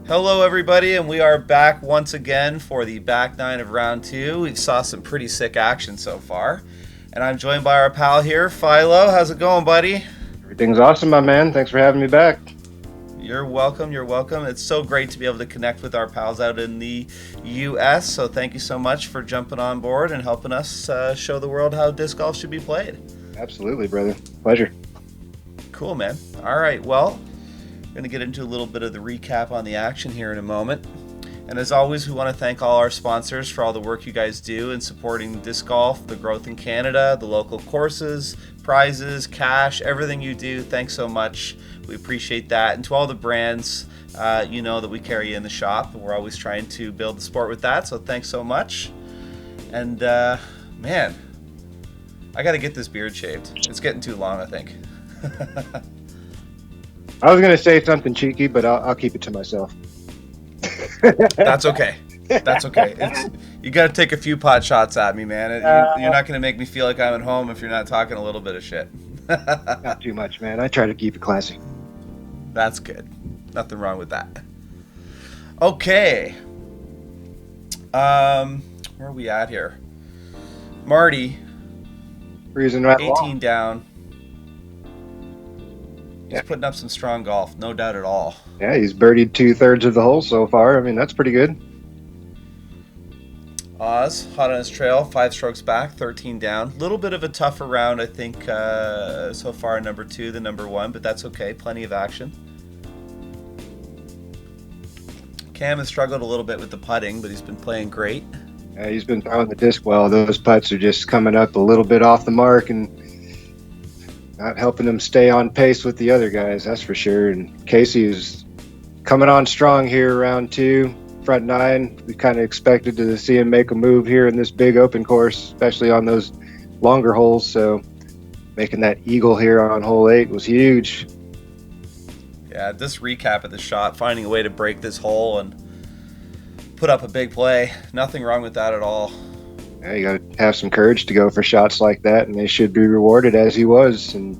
Hello, everybody, and we are back once again for the back nine of round two. We've saw some pretty sick action so far, and I'm joined by our pal here, Philo. How's it going, buddy? Everything's awesome, my man. Thanks for having me back. You're welcome. You're welcome. It's so great to be able to connect with our pals out in the U.S. So thank you so much for jumping on board and helping us show the world how disc golf should be played. Absolutely, brother. Pleasure. Cool, man. All right. Well, we're going to get into a little bit of the recap on the action here in a moment. And as always, we want to thank all our sponsors for all the work you guys do in supporting disc golf, the growth in Canada, the local courses, prizes, cash, everything you do. Thanks so much. We appreciate that. And to all the brands, you know that we carry in the shop. We're always trying to build the sport with that. So thanks so much. And man, I got to get this beard shaved. It's getting too long, I think. I was going to say something cheeky, but I'll keep it to myself. That's okay. That's okay. You got to take a few pot shots at me, man. You're not going to make me feel like I'm at home if you're not talking a little bit of shit. Not too much, man. I try to keep it classy. That's good. Nothing wrong with that. Okay. Where are we at here? Marty, Reason right 18 along. down. He's Yeah. putting up some strong golf, no doubt at all. Yeah, he's birdied 2/3 of the hole so far. I mean, that's pretty good. Oz, hot on his trail, 5 strokes back, 13 down. A little bit of a tougher round, I think, so far, number 2 than number 1, but that's okay. Plenty of action. Cam has struggled a little bit with the putting, but he's been playing great. Yeah, he's been throwing the disc well. Those putts are just coming up a little bit off the mark and not helping him stay on pace with the other guys, that's for sure. And Casey is coming on strong here, round 2. Front 9, we kind of expected to see him make a move here in this big open course, especially on those longer holes. So making that eagle here on hole 8 was huge. Yeah, this recap of the shot, finding a way to break this hole and put up a big play. Nothing wrong with that at all. Yeah, you got to have some courage to go for shots like that, and they should be rewarded as he was. And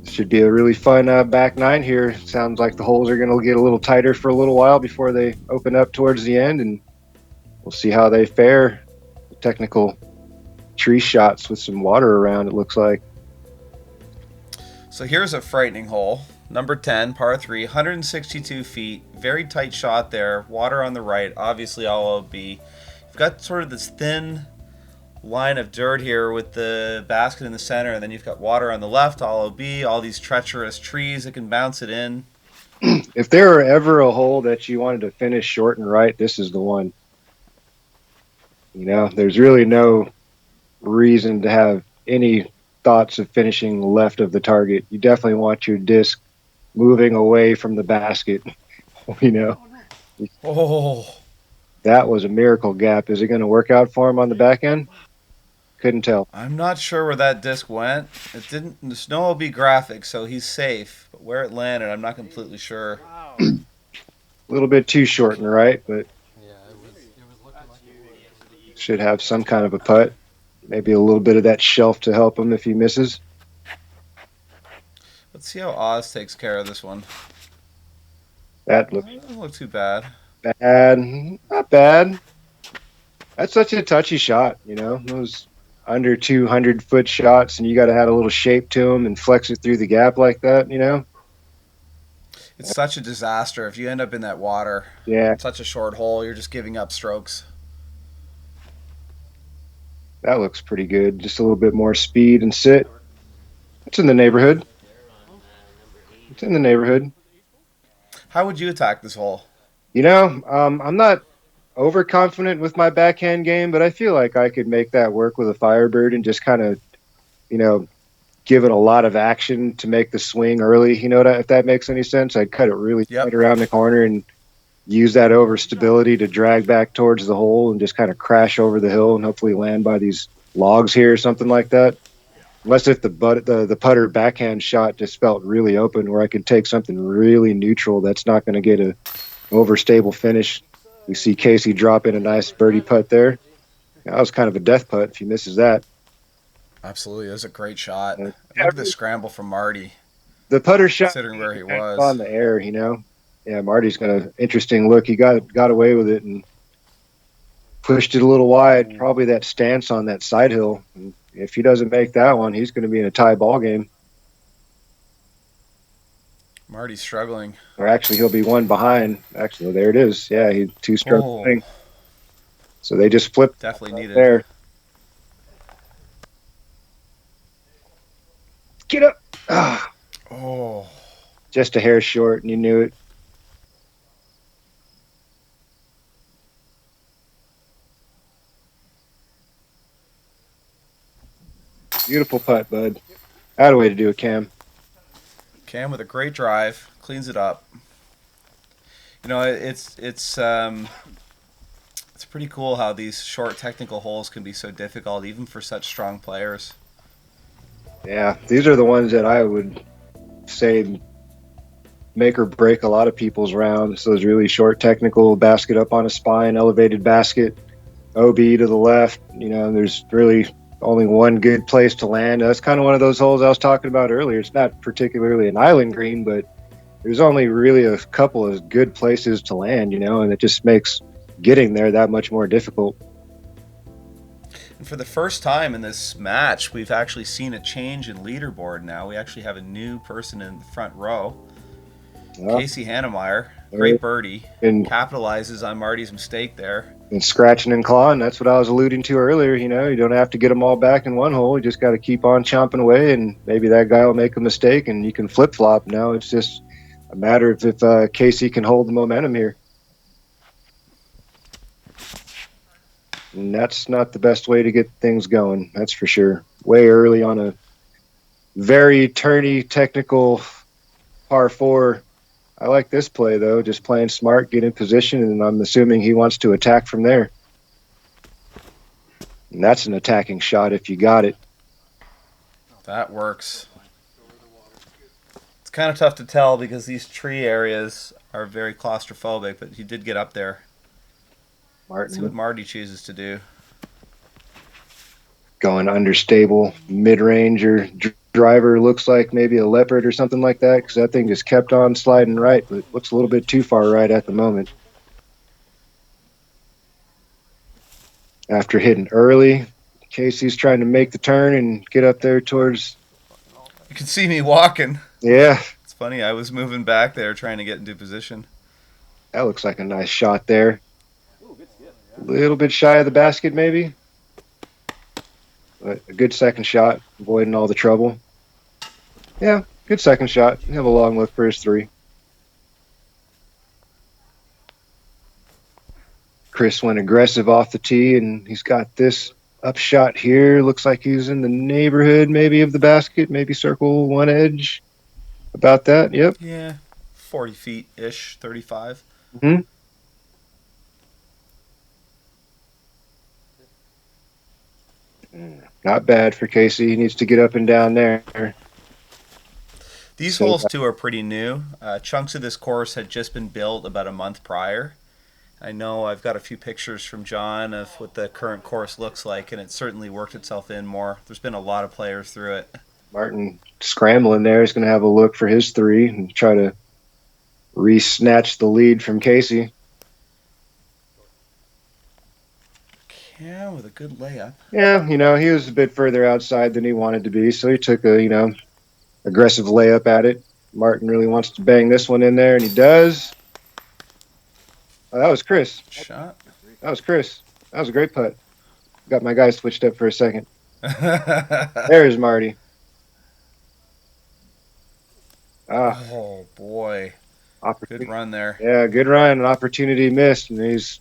should be a really fun back 9 here. Sounds like the holes are going to get a little tighter for a little while before they open up towards the end, and we'll see how they fare. Technical tree shots with some water around, it looks like. So here's a frightening hole. Number 10, par 3, 162 feet. Very tight shot there. Water on the right. Obviously all OB. You've got sort of this thin line of dirt here with the basket in the center, and then you've got water on the left, all OB, all these treacherous trees that can bounce it in. If there were ever a hole that you wanted to finish short and right, this is the one. You know, there's really no reason to have any thoughts of finishing left of the target. You definitely want your disc moving away from the basket. You know, Oh, that was a miracle gap. Is it going to work out for him on the back end? Couldn't tell. I'm not sure where that disc went. It didn't. There's no OB graphic, so he's safe. But where it landed, I'm not completely sure. A little bit too short and right, but should have some kind of a putt. Maybe a little bit of that shelf to help him if he misses. Let's see how Oz takes care of this one. That looks Doesn't look too bad. bad. Not bad. That's such a touchy shot, you know. Those under 200-foot shots, and you got to add a little shape to them and flex it through the gap like that, you know. It's such a disaster if you end up in that water. Yeah, Such a short hole, you're just giving up strokes. that looks pretty good. Just a little bit more speed and sit. It's in the neighborhood. It's in the neighborhood. How would you attack this hole? You know, I'm not overconfident with my backhand game, but I feel like I could make that work with a Firebird and just kind of, you know, give it a lot of action to make the swing early. You know, if that makes any sense. I'd cut it really tight around the corner and use that overstability to drag back towards the hole and just kind of crash over the hill and hopefully land by these logs here or something like that. Unless if the putter backhand shot just felt really open where I could take something really neutral that's not going to get a overstable finish. We see Casey drop in a nice birdie putt there. That was kind of a death putt if he misses that. Absolutely, it was a great shot. Uh, Look at the scramble from Marty, The putter shot considering where he on was. the air, you know. Yeah, Marty's got an interesting look. He got away with it and pushed it a little wide. Probably that stance on that side hill. And if he doesn't make that one, he's going to be in a tie ball game. Marty's struggling. Or actually, he'll be one behind. Actually, there it is. Yeah, he two-stroke swing. So they just flipped. Definitely needed. There. Get up. Oh. Just a hair short, and you knew it. Beautiful putt, bud. Out of way to do it, Cam. Cam with a great drive, cleans it up. You know, it's pretty cool how these short technical holes can be so difficult, even for such strong players. Yeah, these are the ones that I would say make or break a lot of people's rounds. Those really short technical, basket up on a spine, elevated basket, OB to the left. You know, there's really only one good place to land. That's kind of one of those holes I was talking about earlier. It's not particularly an island green, but there's only really a couple of good places to land, you know, and it just makes getting there that much more difficult. And for the first time in this match, we've actually seen a change in leaderboard now. We actually have a new person in the front row. Casey Hanemayer, great birdie, and capitalizes on Marty's mistake there. And scratching and clawing, that's what I was alluding to earlier. You know, you don't have to get them all back in one hole. You just got to keep on chomping away, and maybe that guy will make a mistake, and you can flip-flop. Now it's just a matter of if Casey can hold the momentum here. And that's not the best way to get things going, that's for sure. Way early on a very turny, technical par 4. I like this play, though, just playing smart, get in position, and I'm assuming he wants to attack from there. And that's an attacking shot if you got it. That works. It's kind of tough to tell because these tree areas are very claustrophobic, but he did get up there. Let's see what Marty chooses to do. Going understable, mid-range or driver, looks like maybe a leopard or something like that, because that thing just kept on sliding right, but looks a little bit too far right at the moment. After hitting early, Casey's trying to make the turn and get up there towards... You can see me walking. Yeah. It's funny, I was moving back there trying to get into position. That looks like a nice shot there. A little bit shy of the basket, maybe. But a good second shot, avoiding all the trouble. Yeah, good second shot. He'll have a long look for his 3. Chris went aggressive off the tee, and he's got this up shot here. Looks like he's in the neighborhood maybe of the basket, maybe circle one edge. About that, yep. Yeah, 40 feet-ish, 35. Mm-hmm. Not bad for Casey. He needs to get up and down there. These holes, too, are pretty new. Chunks of this course had just been built about a month prior. I know I've got a few pictures from John of what the current course looks like, and it certainly worked itself in more. There's been a lot of players through it. Martin scrambling there. He's going to have a look for his 3 and try to re-snatch the lead from Casey. Yeah, with a good layup. Yeah, you know, he was a bit further outside than he wanted to be, so he took a, you know, aggressive layup at it. Martin really wants to bang this one in there, and he does. Oh, that was Chris. Shot. That was Chris. That was a great putt. Got my guy switched up for a second. There's Marty. Oh, boy. Good run there. Yeah, good run. An opportunity missed, and he's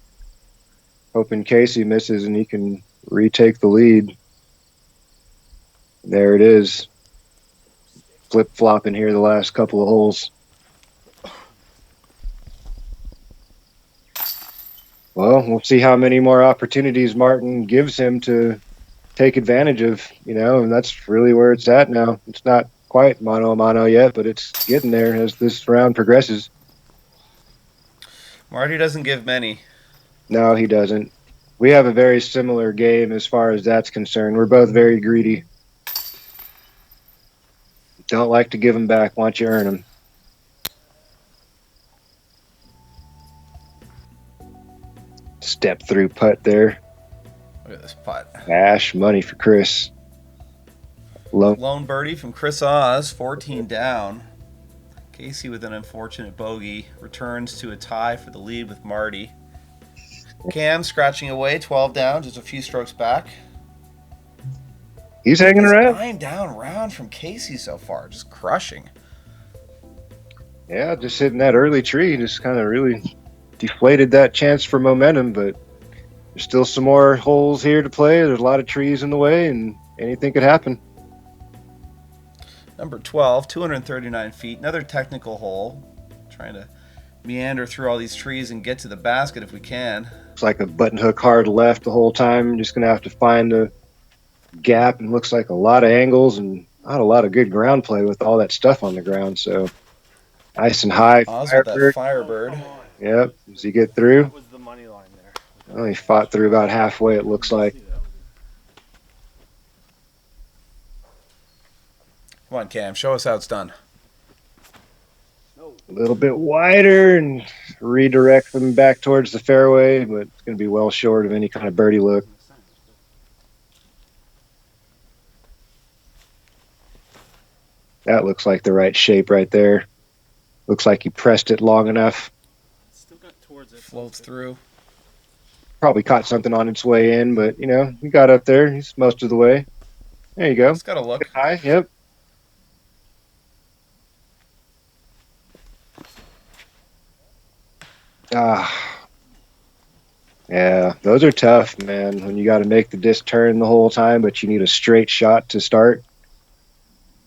hoping Casey misses and he can retake the lead. There it is. Flip-flopping here the last couple of holes. Well, we'll see how many more opportunities Martin gives him to take advantage of, you know, and that's really where it's at now. It's not quite mano-a-mano yet, but it's getting there as this round progresses. Marty doesn't give many. No, he doesn't. We have a very similar game as far as that's concerned. We're both very greedy. Don't like to give them back once you earn them. Step through putt there. Look at this putt. Cash money for Chris. Lone birdie from Chris Oz, 14 down. Casey with an unfortunate bogey returns to a tie for the lead with Marty. Cam scratching away, 12 down, just a few strokes back. He's hanging around. 9 down round from Casey so far, just crushing. Yeah, just hitting that early tree just kind of really deflated that chance for momentum, but there's still some more holes here to play. There's a lot of trees in the way, and anything could happen. Number 12, 239 feet, another technical hole. Trying to meander through all these trees and get to the basket if we can. Looks like a button hook hard left the whole time. Just going to have to find a gap, and looks like a lot of angles and not a lot of good ground play with all that stuff on the ground. So nice and high. Oz with that Firebird. Yep. Does he get through? That was the money line there. Well, he fought through about halfway, it looks like. Come on, Cam, show us how it's done. A little bit wider and redirect them back towards the fairway, but it's going to be well short of any kind of birdie look. That looks like the right shape right there. Looks like he pressed it long enough. Still got towards it. Floats through. Probably caught something on its way in, but, you know, he got up there. He's most of the way. There you go. It's got a look. High, yep. Yeah, those are tough, man. When you got to make the disc turn the whole time, but you need a straight shot to start.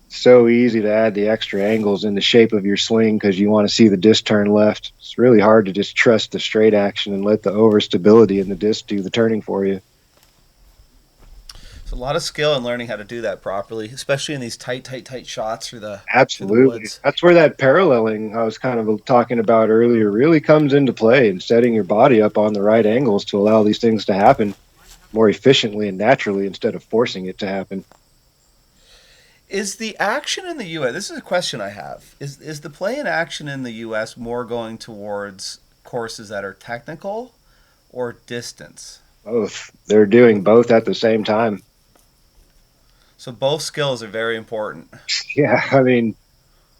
So easy to add the extra angles in the shape of your swing because you want to see the disc turn left. It's really hard to just trust the straight action and let the overstability in the disc do the turning for you. There's a lot of skill in learning how to do that properly, especially in these tight shots through the Absolutely. woods. That's where that paralleling I was kind of talking about earlier really comes into play, and setting your body up on the right angles to allow these things to happen more efficiently and naturally instead of forcing it to happen. Is the action in the U.S., this is a question I have, is the play in action in the U.S. more going towards courses that are technical or distance? Both. They're doing both at the same time. So both skills are very important. Yeah, I mean,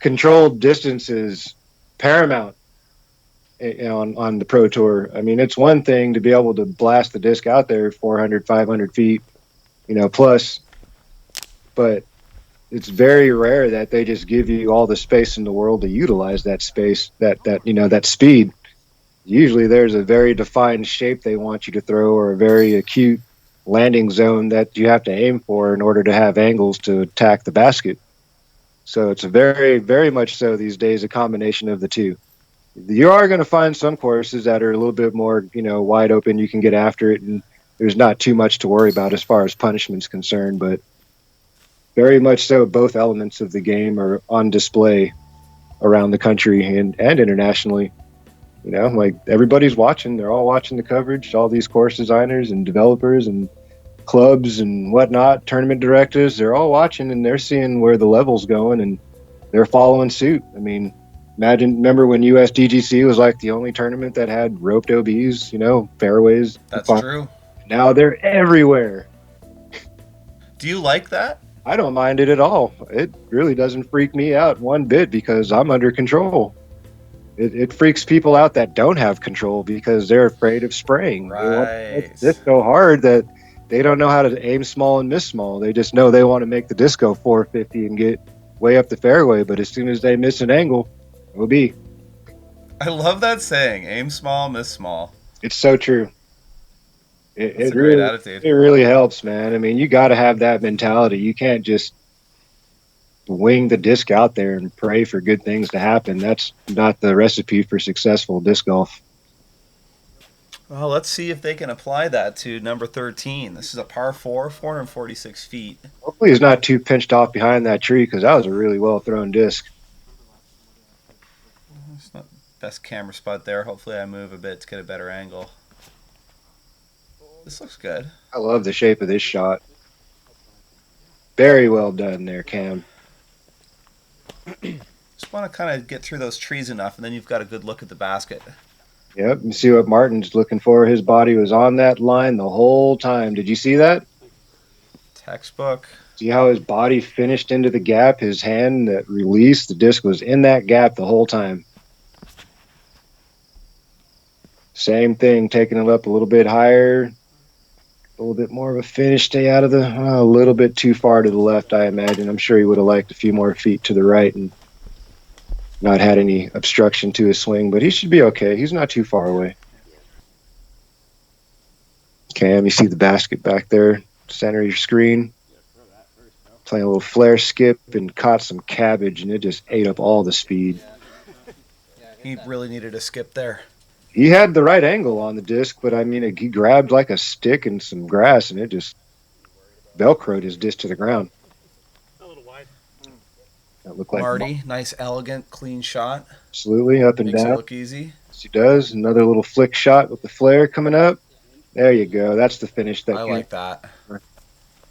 controlled distance is paramount on the Pro Tour. I mean, it's one thing to be able to blast the disc out there 400, 500 feet, plus, but it's very rare that they just give you all the space in the world to utilize that space, that speed. Usually there's a very defined shape they want you to throw, or a very acute landing zone that you have to aim for in order to have angles to attack the basket. So it's a very, very much so these days a combination of the two. You are going to find some courses that are a little bit more, wide open. You can get after it, and there's not too much to worry about as far as punishment's concerned, but very much so both elements of the game are on display around the country and internationally. Like everybody's watching. They're all watching the coverage. All these course designers and developers and clubs and whatnot, tournament directors, they're all watching, and they're seeing where the level's going, and they're following suit. I mean, remember when US DGC was like the only tournament that had roped OBs, fairways. That's true. Now they're everywhere. Do you like that? I don't mind it at all. It really doesn't freak me out one bit because I'm under control. It freaks people out that don't have control because they're afraid of spraying. Right. It's so hard that they don't know how to aim small and miss small. They just know they want to make the disc go 450 and get way up the fairway, but as soon as they miss an angle, OB. I love that saying, aim small, miss small. It's so true. It's a great attitude. It really helps, man. I mean, you got to have that mentality. You can't just wing the disc out there and pray for good things to happen. That's not the recipe for successful disc golf. Well, let's see if they can apply that to number 13. This is a par 4, 446 feet. Hopefully he's not too pinched off behind that tree because that was a really well-thrown disc. It's not the best camera spot there. Hopefully I move a bit to get a better angle. This looks good. I love the shape of this shot. Very well done there, Cam. Just want to kind of get through those trees enough, and then you've got a good look at the basket. Yep. You see what Martin's looking for? His body was on that line the whole time. Did you see that? Textbook. See how his body finished into the gap? His hand that released the disc was in that gap the whole time. Same thing, taking it up a little bit higher, a little bit more of a finish. Stay out of the a little bit too far to the left, I imagine. I'm sure he would have liked a few more feet to the right and not had any obstruction to his swing, but he should be okay. He's not too far away. Cam, you see the basket back there, center of your screen. Playing a little flare skip and caught some cabbage, and it just ate up all the speed. He really needed a skip there. He had the right angle on the disc, but I mean, he grabbed like a stick and some grass, and it just velcroed his disc to the ground. A little wide. That looked like Marty, nice, elegant, clean shot. absolutely up and Makes down. it look easy. Yes, he does. Another little flick shot with the flare coming up. There you go. That's the finish. I like that.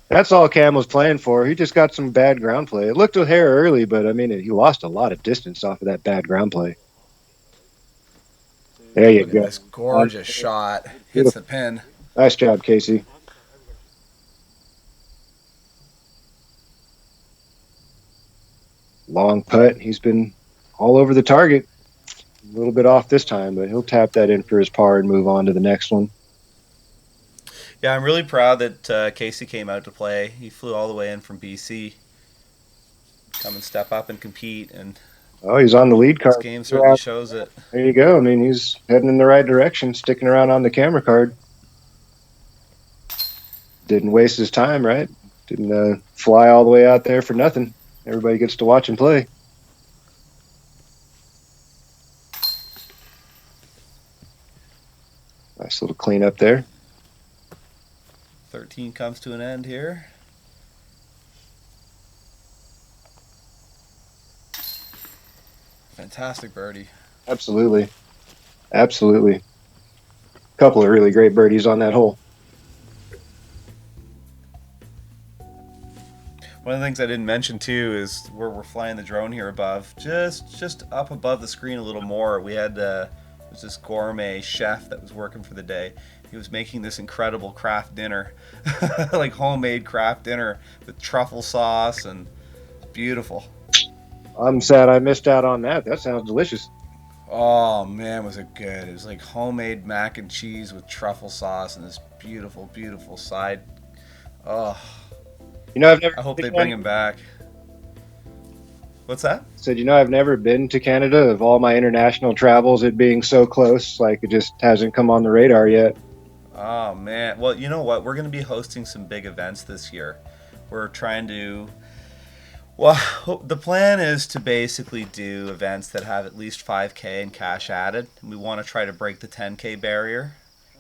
That's all Cam was playing for. He just got some bad ground play. It looked a hair early, but I mean, he lost a lot of distance off of that bad ground play. There you Look at go. this gorgeous shot. Hits the pin. Nice job, Casey. Long putt. He's been all over the target. A little bit off this time, but he'll tap that in for his par and move on to the next one. Yeah, I'm really proud that Casey came out to play. He flew all the way in from BC. Come and step up and compete, and Oh, he's on the lead this card. game certainly shows it. There you go. I mean, he's heading in the right direction, sticking around on the camera card. Didn't waste his time, right? Didn't fly all the way out there for nothing. Everybody gets to watch and play. Nice little cleanup there. 13 comes to an end here. Fantastic birdie. Absolutely. Absolutely. Couple of really great birdies on that hole. One of the things I didn't mention too is where we're flying the drone here above, just up above the screen a little more. We had was this gourmet chef that was working for the day. He was making this incredible craft dinner, like homemade craft dinner with truffle sauce, and it's beautiful. I'm sad I missed out on that. That sounds delicious. Oh man, was it good? It was like homemade mac and cheese with truffle sauce and this beautiful, beautiful side. Oh, You know, I've never. I hope they bring him back. What's that? Said, you know, I've never been to Canada. Of all my international travels, it being so close, like it just hasn't come on the radar yet. Oh man. Well, you know what? We're going to be hosting some big events this year. We're trying to. Well, the plan is to basically do events that have at least 5K and cash added. And we want to try to break the 10K barrier,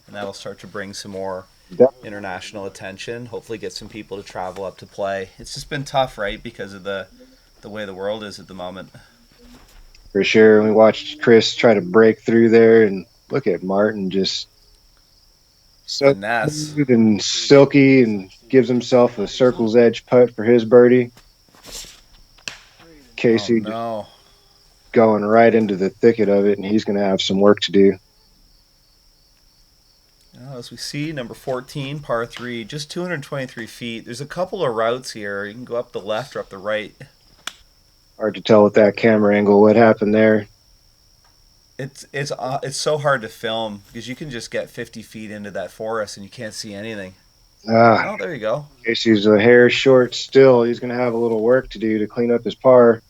and that'll start to bring some more international attention. Hopefully, get some people to travel up to play. It's just been tough, right, because of the way the world is at the moment. For sure. We watched Chris try to break through there, and look at Martin just so Finesse. smooth and silky, and gives himself a circle's edge putt for his birdie. Casey Oh, no. going right into the thicket of it, and he's going to have some work to do. As we see, number 14, par 3, just 223 feet. There's a couple of routes here. You can go up the left or up the right. Hard to tell with that camera angle what happened there. It's so hard to film because you can just get 50 feet into that forest and you can't see anything. Ah, Oh, there you go. Casey's a hair short still. He's going to have a little work to do to clean up his par.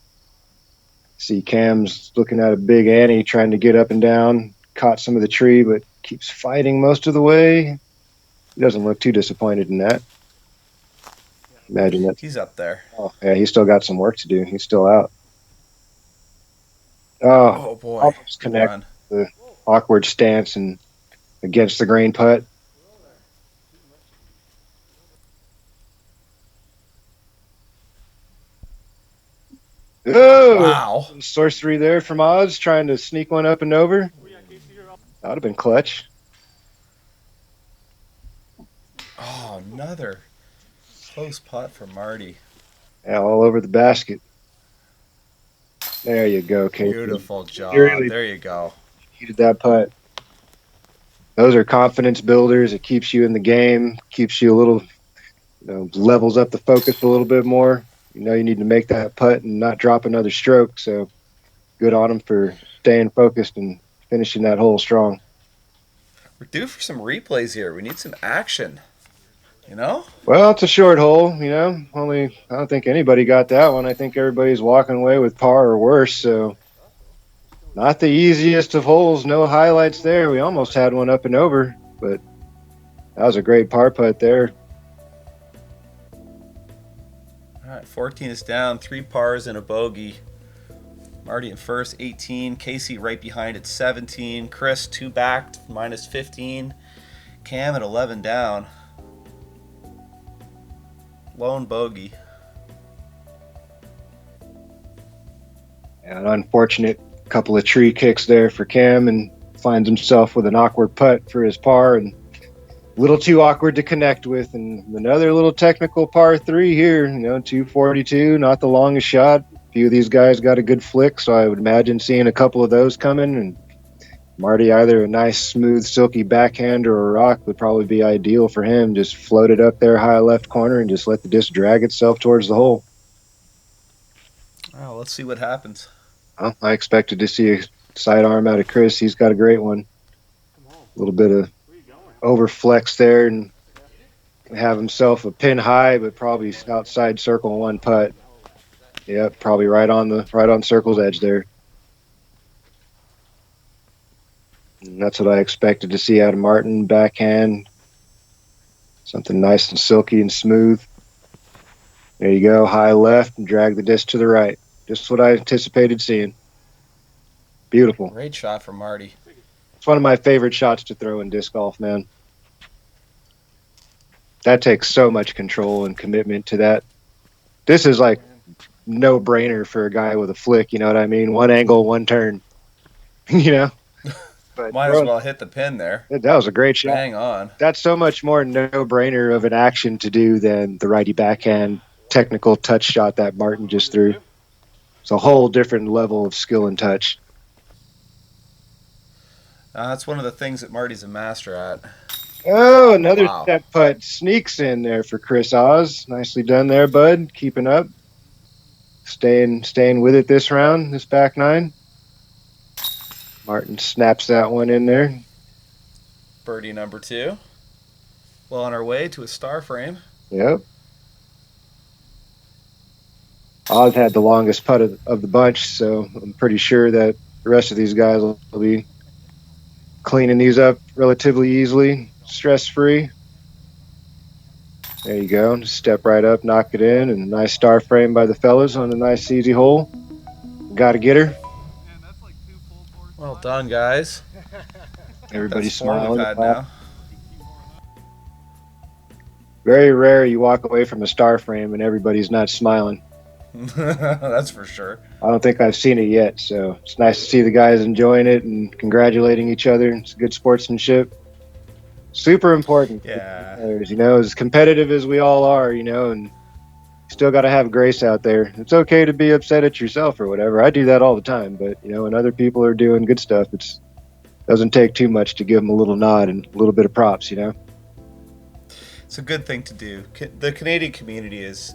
See Cam's looking at a big Annie trying to get up and down. Caught some of the tree, but keeps fighting most of the way. He doesn't look too disappointed in that. Imagine that. He's up there. Oh, yeah, he's still got some work to do. He's still out. Oh, boy. Almost Good connect run. the awkward stance and against the grain putt. Oh, Wow. sorcery there from Oz, trying to sneak one up and over. That would have been clutch. Oh, another close putt for Marty. Yeah, all over the basket. There you go, Casey. Beautiful job. Really- There you go. Heated that putt. those are confidence builders. It keeps you in the game, keeps you a little, levels up the focus a little bit more. You need to make that putt and not drop another stroke. So good on him for staying focused and finishing that hole strong. We're due for some replays here. We need some action. Well, it's a short hole, Only I don't think anybody got that one. I think everybody's walking away with par or worse. So not the easiest of holes. No highlights there. We almost had one up and over, but that was a great par putt there. All right, 14 is down, 3 pars and a bogey. Marty in first, 18. Casey right behind at 17. Chris 2 back, minus 15. Cam at 11 down. Lone bogey. An unfortunate couple of tree kicks there for Cam, and finds himself with an awkward putt for his par, and a little too awkward to connect with. And another little technical par 3 here, 242, not the longest shot. A few of these guys got a good flick, so I would imagine seeing a couple of those coming. And Marty, either a nice, smooth, silky backhand or a rock would probably be ideal for him. Just float it up there high left corner and just let the disc drag itself towards the hole. Oh, let's see what happens. Well, I expected to see a sidearm out of Chris. He's got a great one. A little bit of overflex there and have himself a pin high, but probably outside circle 1 putt. Yep, probably right on circle's edge there. And that's what I expected to see out of Martin. Backhand, something nice and silky and smooth. There you go, high left and drag the disc to the right. Just what I anticipated seeing. Beautiful. Great shot from Marty. It's one of my favorite shots to throw in disc golf, man. That takes so much control and commitment to that. This is like no-brainer for a guy with a flick, you know what I mean? One angle, one turn, But might as well hit the pin there. That was a great shot. Hang on. That's so much more no-brainer of an action to do than the righty backhand technical touch shot that Martin just threw. It's a whole different level of skill and touch. That's one of the things that Marty's a master at. Oh, another step putt sneaks in there for Chris Oz. Nicely done there, bud. Keeping up. Staying with it this round, this back 9. Martin snaps that one in there. Birdie number 2. Well on our way to a star frame. Yep. Oz had the longest putt of the bunch, so I'm pretty sure that the rest of these guys will be cleaning these up relatively easily, stress-free. There you go. Just step right up, knock it in, and a nice star frame by the fellas on a nice easy hole. Got to get her. Well done, guys. Everybody's That's 4 we've smiling. had now. Very rare you walk away from a star frame and everybody's not smiling. That's for sure. I don't think I've seen it yet, so it's nice to see the guys enjoying it and congratulating each other. It's good sportsmanship. Super important. Yeah. As competitive as we all are, and still got to have grace out there. It's okay to be upset at yourself or whatever. I do that all the time, but when other people are doing good stuff, it doesn't take too much to give them a little nod and a little bit of props, It's a good thing to do. The Canadian community is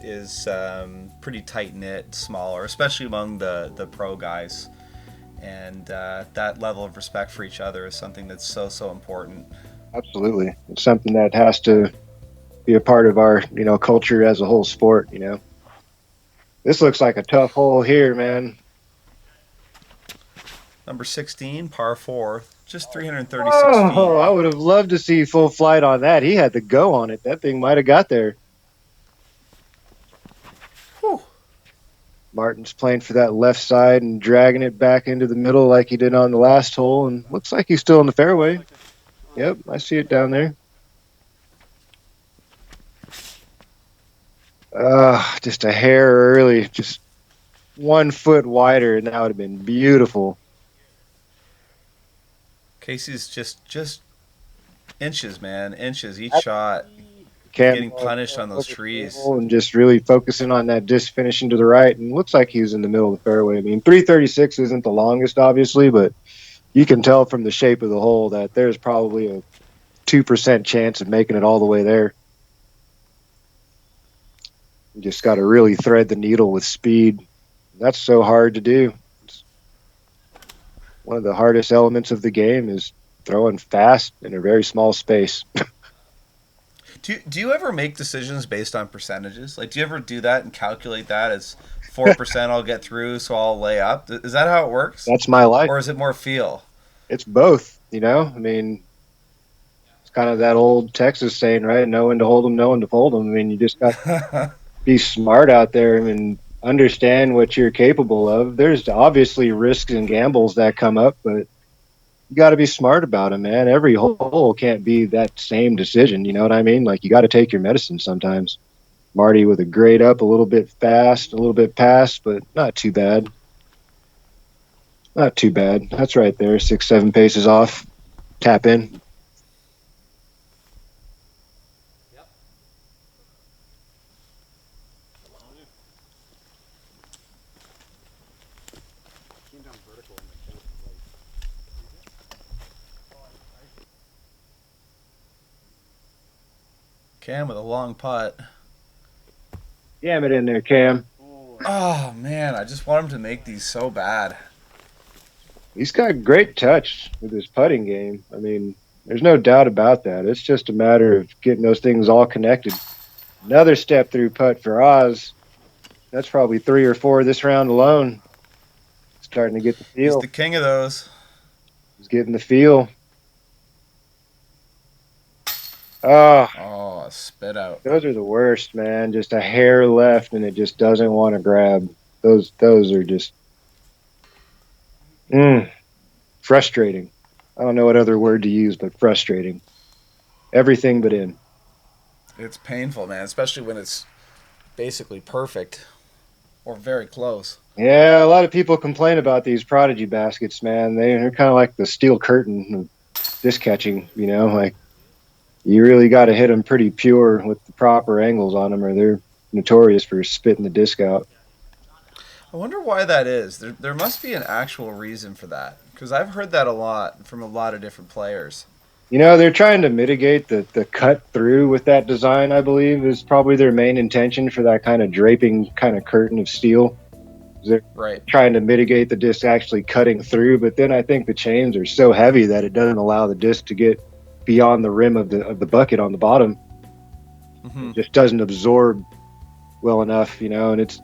pretty tight-knit, smaller, especially among the pro guys. And that level of respect for each other is something that's so important. Absolutely. It's something that has to be a part of our, culture as a whole sport, This looks like a tough hole here, man. Number 16, par 4, just 336 feet. Oh, I would have loved to see full flight on that. He had the go on it. That thing might have got there. Whew. Martin's playing for that left side and dragging it back into the middle like he did on the last hole, and looks like he's still in the fairway. Yep, I see it down there. Just a hair early, just 1 foot wider, and that would have been beautiful. Casey's just inches, man, inches each shot. Getting punished on those trees. And just really focusing on that disc finishing to the right, and looks like he was in the middle of the fairway. I mean, 336 isn't the longest, obviously, but you can tell from the shape of the hole that there's probably a 2% chance of making it all the way there. You just got to really thread the needle with speed. That's so hard to do. It's one of the hardest elements of the game is throwing fast in a very small space. Do you ever make decisions based on percentages? Like, do you ever do that and calculate that as 4% I'll get through, so I'll lay up? Is that how it works? That's my life. Or is it more feel? It's both, you know? I mean, it's kind of that old Texas saying, right? Know when to hold them, know when to fold them. I mean, you just got to be smart out there and understand what you're capable of. There's obviously risks and gambles that come up, but you got to be smart about it, man. Every hole can't be that same decision. You know what I mean? Like, you got to take your medicine sometimes. Marty with a grade up, a little bit fast, a little bit past, but not too bad. Not too bad. That's right there. 6-7 paces off. Tap in. Cam with a long putt. Jam it in there, Cam. Oh, man, I just want him to make these so bad. He's got great touch with his putting game. I mean, there's no doubt about that. It's just a matter of getting those things all connected. Another step through putt for Oz. That's probably 3 or 4 this round alone. Starting to get the feel. He's the king of those. He's getting the feel. Oh, spit out. those are the worst, man. Just a hair left, and it just doesn't want to grab. Those are just frustrating. I don't know what other word to use, but frustrating. Everything but in. It's painful, man, especially when it's basically perfect or very close. Yeah, a lot of people complain about these prodigy baskets, man. They're kind of like the steel curtain of disc catching, you know, like you really got to hit them pretty pure with the proper angles on them, or they're notorious for spitting the disc out. I wonder why that is. There must be an actual reason for that, because I've heard that a lot from a lot of different players. You know, they're trying to mitigate the cut through with that design, I believe, is probably their main intention for that kind of draping kind of curtain of steel. They're Right. trying to mitigate the disc actually cutting through, but then I think the chains are so heavy that it doesn't allow the disc to get beyond the rim of the bucket on the bottom. Mm-hmm. It just doesn't absorb well enough, you know, and it's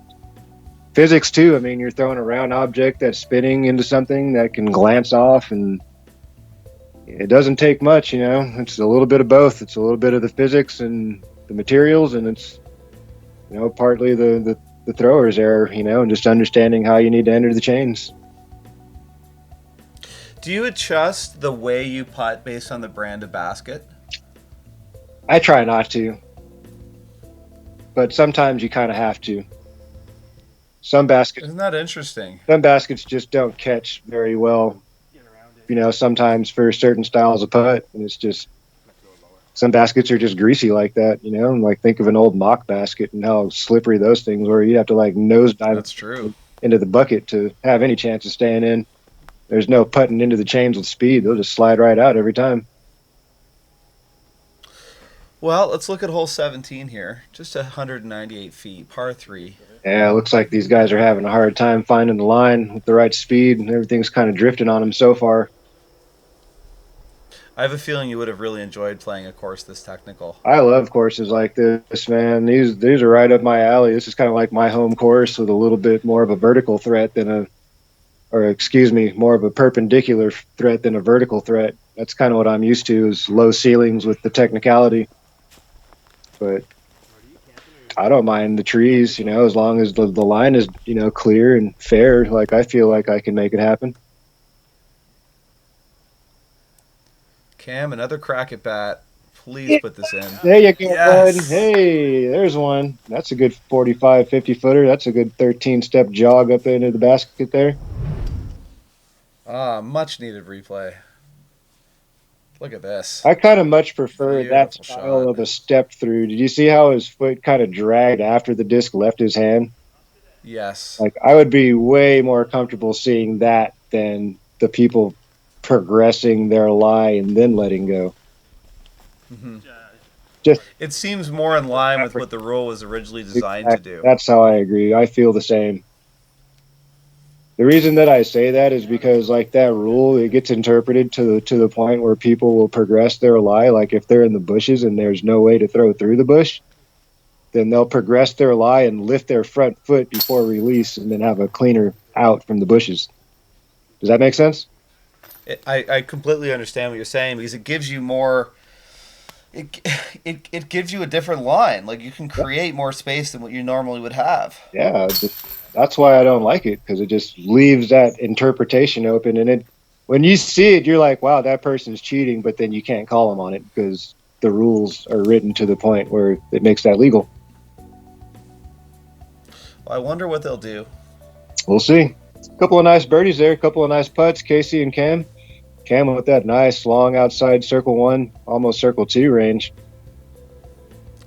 physics too. I mean, you're throwing a round object that's spinning into something that can glance off, and it doesn't take much, you know. It's a little bit of both. It's a little bit of the physics and the materials, and it's, you know, partly the thrower's error, you know, and just understanding how you need to enter the chains. Do you adjust the way you putt based on the brand of basket? I try not to, but sometimes you kind of have to. Some baskets Isn't that interesting? just don't catch very well, you know, sometimes for certain styles of putt, and it's just some baskets are just greasy like that, you know. And like, think of an old mock basket and how slippery those things were. You have to like nosedive That's true. into the bucket to have any chance of staying in. There's no putting into the chains with speed. They'll just slide right out every time. Well, let's look at hole 17 here. Just 198 feet, par 3. Yeah, it looks like these guys are having a hard time finding the line with the right speed, and everything's kind of drifting on them so far. I have a feeling you would have really enjoyed playing a course this technical. I love courses like this, man. These are right up my alley. This is kind of like my home course with a little bit more of a vertical threat than more of a perpendicular threat than a vertical threat. That's kind of what I'm used to, is low ceilings with the technicality. But I don't mind the trees, you know, as long as the line is, you know, clear and fair. Like, I feel like I can make it happen. Cam, another crack at bat. Please put this in. There you go, Yes. bud. Hey, there's one. That's a good 45, 50 footer. That's a good 13-step jog up into the basket there. Much needed replay. Look at this. I kind of much prefer Beautiful that style shot. of a step through. Did you see how his foot kind of dragged after the disc left his hand? Yes. Like, I would be way more comfortable seeing that than the people progressing their lie and then letting go. Mm-hmm. Just it seems more in line with what the rule was originally designed to do. That's how I agree. I feel the same. The reason that I say that is because, like, that rule, it gets interpreted to the point where people will progress their lie. Like, if they're in the bushes and there's no way to throw through the bush, then they'll progress their lie and lift their front foot before release and then have a cleaner out from the bushes. Does that make sense? I completely understand what you're saying, because it gives you more. It gives you a different line. Like, you can create more space than what you normally would have. Yeah, that's why I don't like it, because it just leaves that interpretation open. And when you see it, you're like, wow, that person's cheating, but then you can't call them on it because the rules are written to the point where it makes that legal. Well, I wonder what they'll do. We'll see. A couple of nice birdies there, a couple of nice putts, Casey and Cam. Cam with that nice long outside circle 1, almost circle 2 range.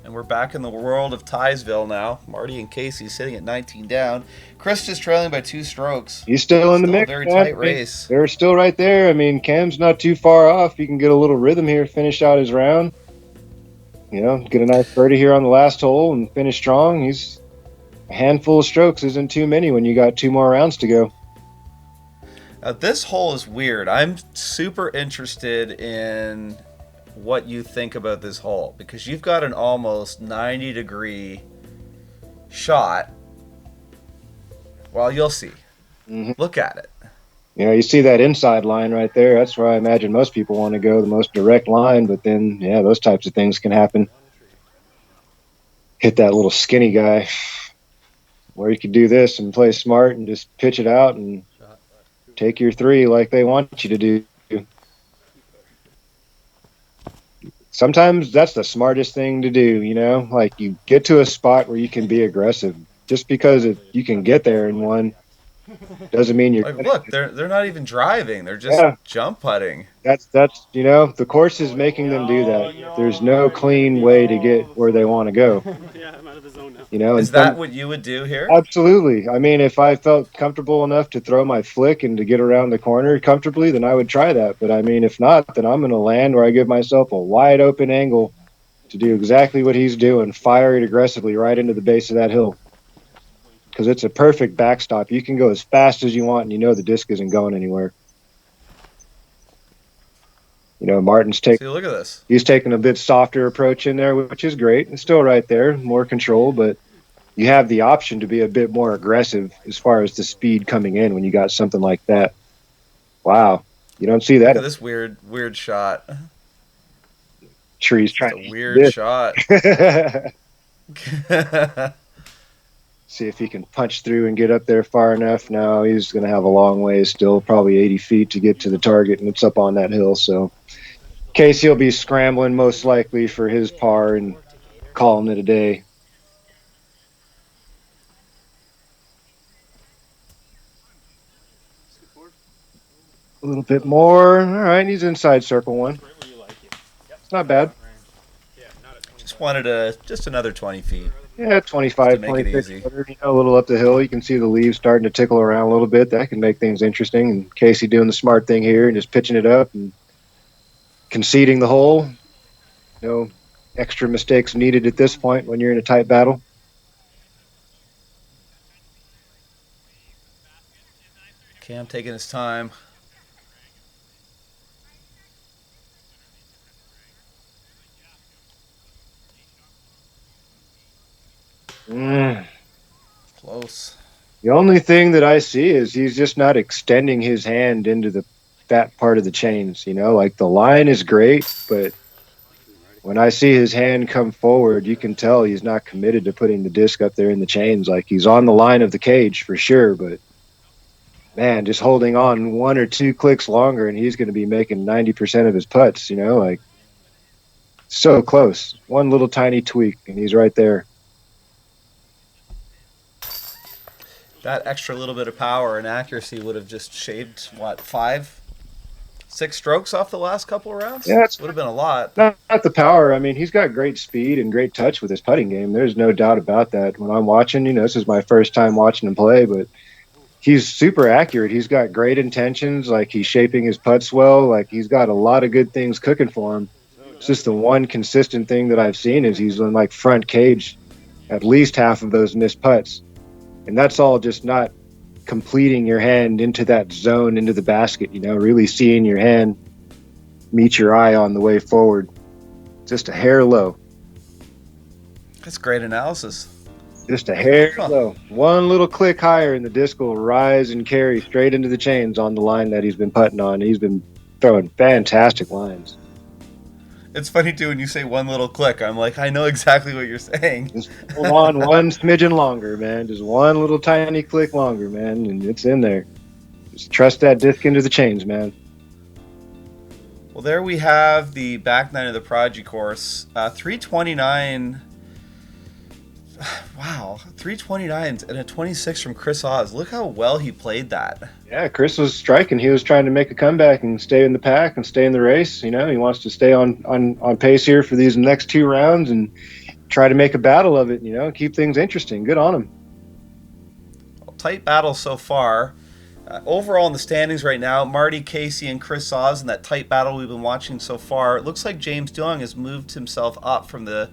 And we're back in the world of Tiesville now. Marty and Casey sitting at 19 down. Chris just trailing by 2 strokes. He's still in the mix. A very tight race. They're still right there. I mean, Cam's not too far off. He can get a little rhythm here, finish out his round. You know, get a nice birdie here on the last hole and finish strong. He's a handful of strokes isn't too many when you got 2 more rounds to go. Now, this hole is weird. I'm super interested in what you think about this hole, because you've got an almost 90-degree shot. Well, you'll see. Mm-hmm. Look at it. You know, you see that inside line right there. That's where I imagine most people want to go, the most direct line. But then, yeah, those types of things can happen. Hit that little skinny guy. Where you could do this and play smart and just pitch it out and take your 3 like they want you to do. Sometimes that's the smartest thing to do, you know? Like, you get to a spot where you can be aggressive. Just because you can get there in one doesn't mean you're... Like, look, they're not even driving. They're just jump putting. That's you know, the course is making them do that. There's no clean way to get where they want to go. Yeah, I'm out of the zone now. You know, is that what you would do here? Absolutely. I mean, if I felt comfortable enough to throw my flick and to get around the corner comfortably, then I would try that. But I mean, if not, then I'm going to land where I give myself a wide open angle to do exactly what he's doing, fire it aggressively right into the base of that hill. Because it's a perfect backstop. You can go as fast as you want, and you know the disc isn't going anywhere. You know, Martin's taking. See, look at this. He's taking a bit softer approach in there, which is great. It's still right there, more control, but you have the option to be a bit more aggressive as far as the speed coming in when you got something like that. Wow, you don't see that. Look at this weird shot. Tree's trying. It's a weird shot. See if he can punch through and get up there far enough. No, he's going to have a long way still, probably 80 feet to get to the target, and it's up on that hill. So Casey will be scrambling most likely for his par and calling it a day. A little bit more. All right, he's inside circle 1. It's not bad. Just wanted just another 20 feet. Yeah, 25, 26, you know, a little up the hill. You can see the leaves starting to tickle around a little bit. That can make things interesting. And Casey doing the smart thing here and just pitching it up and conceding the hole. No extra mistakes needed at this point when you're in a tight battle. Cam taking his time. Close. The only thing that I see is he's just not extending his hand into the fat part of the chains. You know, like the line is great, but when I see his hand come forward, you can tell he's not committed to putting the disc up there in the chains. Like, he's on the line of the cage for sure, but man, just holding on 1 or 2 clicks longer and he's going to be making 90% of his putts, you know, like so close. One little tiny tweak and he's right there. That extra little bit of power and accuracy would have just shaved, 5, 6 strokes off the last couple of rounds? Yeah, it would have been a lot. Not the power. I mean, he's got great speed and great touch with his putting game. There's no doubt about that. When I'm watching, you know, this is my first time watching him play, but he's super accurate. He's got great intentions. Like, he's shaping his putts well. Like, he's got a lot of good things cooking for him. It's just the one consistent thing that I've seen is he's on like front cage at least half of those missed putts. And that's all just not completing your hand into that zone, into the basket, really seeing your hand meet your eye on the way forward. Just a hair low. That's great analysis. Just a hair low. One little click higher and the disc will rise and carry straight into the chains on the line that he's been putting on. He's been throwing fantastic lines. It's funny, too, when you say one little click. I'm like, I know exactly what you're saying. Just hold on one smidgen longer, man. Just one little tiny click longer, man, and it's in there. Just trust that disc into the chains, man. Well, there we have the back nine of the Prodigy course. 329. Wow, 329s and a 26 from Chris Oz. Look how well he played that. Yeah, Chris was striking. He was trying to make a comeback and stay in the pack and stay in the race. He wants to stay on pace here for these next 2 rounds and try to make a battle of it, keep things interesting. Good on him. Well, tight battle so far. Overall in the standings right now, Marty, Casey, and Chris Oz in that tight battle we've been watching so far. It looks like James Deong has moved himself up from the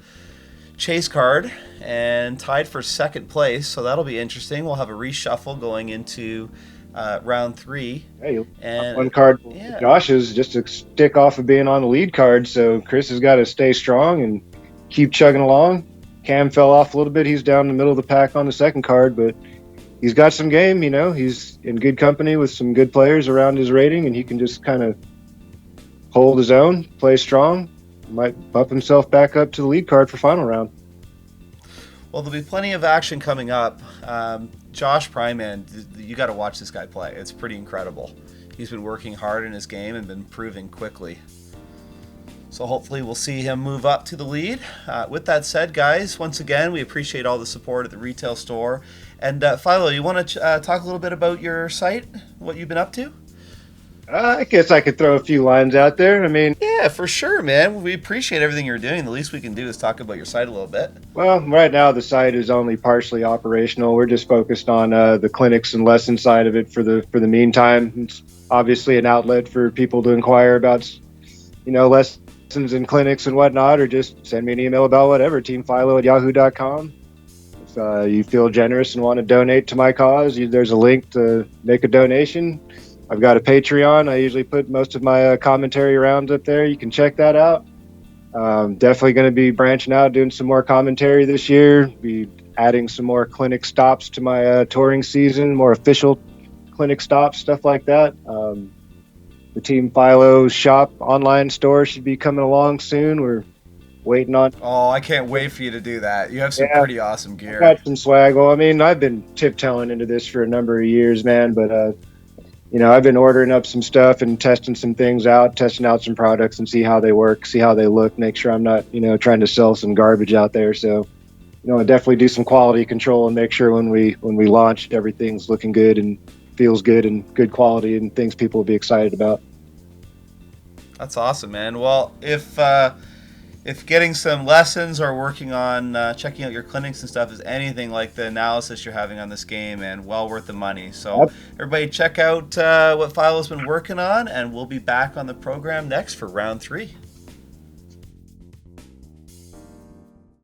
chase card and tied for second place, so that'll be interesting. We'll have a reshuffle going into round 3. Hey, and one card, yeah. Josh is just to stick off of being on the lead card, so Chris has got to stay strong and keep chugging along. Cam fell off a little bit. He's down in the middle of the pack on the second card, but he's got some game. He's in good company with some good players around his rating, and he can just kind of hold his own, play strong. Might bump himself back up to the lead card for final round. Well, there'll be plenty of action coming up. Josh Pryman, you got to watch this guy play. It's pretty incredible. He's been working hard in his game and been improving quickly. So hopefully we'll see him move up to the lead. With that said, guys, once again, we appreciate all the support at the retail store. And Philo, you want to talk a little bit about your site, what you've been up to? I guess I could throw a few lines out there. Yeah, for sure, man. We appreciate everything you're doing. The least we can do is talk about your site a little bit. Well, right now the site is only partially operational. We're just focused on the clinics and lesson side of it for the meantime. It's obviously an outlet for people to inquire about, lessons and clinics and whatnot, or just send me an email about whatever. teamphilo@yahoo.com. If you feel generous and want to donate to my cause, there's a link to make a donation. I've got a Patreon. I usually put most of my commentary rounds up there. You can check that out. Definitely going to be branching out, doing some more commentary this year. Be adding some more clinic stops to my touring season, more official clinic stops, stuff like that. The Team Philo shop online store should be coming along soon. We're waiting on. Oh, I can't wait for you to do that. You have some pretty awesome gear. I've got some swag. Well, I've been tiptoeing into this for a number of years, man, but I've been ordering up some stuff and testing some things out, testing out some products and see how they work, see how they look, make sure I'm not, trying to sell some garbage out there. So, I definitely do some quality control and make sure when we launch, everything's looking good and feels good and good quality and things people will be excited about. That's awesome, man. Well, if getting some lessons or working on checking out your clinics and stuff is anything like the analysis you're having on this game, and well worth the money. So everybody check out what Philo's been working on, and we'll be back on the program next for round 3.